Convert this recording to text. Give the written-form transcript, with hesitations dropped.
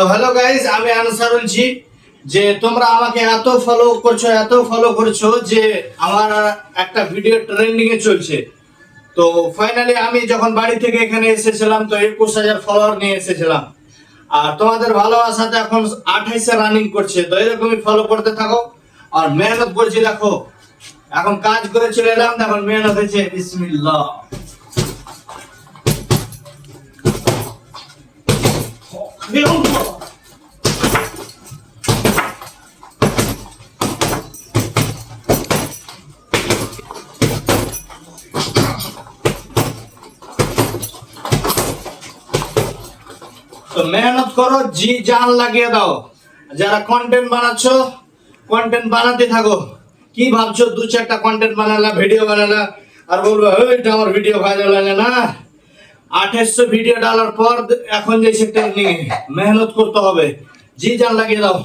তো hello guys, আমি answer বলছি যে তোমরা আমাকে এত ফলো করছো যে আমার একটা ভিডিও ট্রেন্ডিং এ চলছে। তো ফাইনালি আমি যখন বাড়ি থেকে এখানে এসেছিলাম তো 21,000 ফলোয়ার নিয়ে এসেছিলাম। আর তোমাদের ভালোবাসাতে এখন 28-এ রানিং করছে। তো এরকমই ফলো করতে থাকো আর মেহনত করছি। দেখো এখন কাজ করে চলে এলাম, এখন মেহনত হয়েছে। বিসমিল্লাহ। তো মেহনত করো, জি জান লাগিয়ে দাও। যারা কন্টেন্ট বানাচ্ছ কন্টেন্ট বানাতে থাকো। কি ভাবছো 2-4টা কন্টেন্ট বানালা, ভিডিও বানালা আর বলবো এইটা আমার ভিডিও ভাইরাল হলো না? 2800 ভিডিও ডালার পর এখন যে সেটা নিয়ে মেহনত করতে হবে, জি জান লাগিয়ে দাও।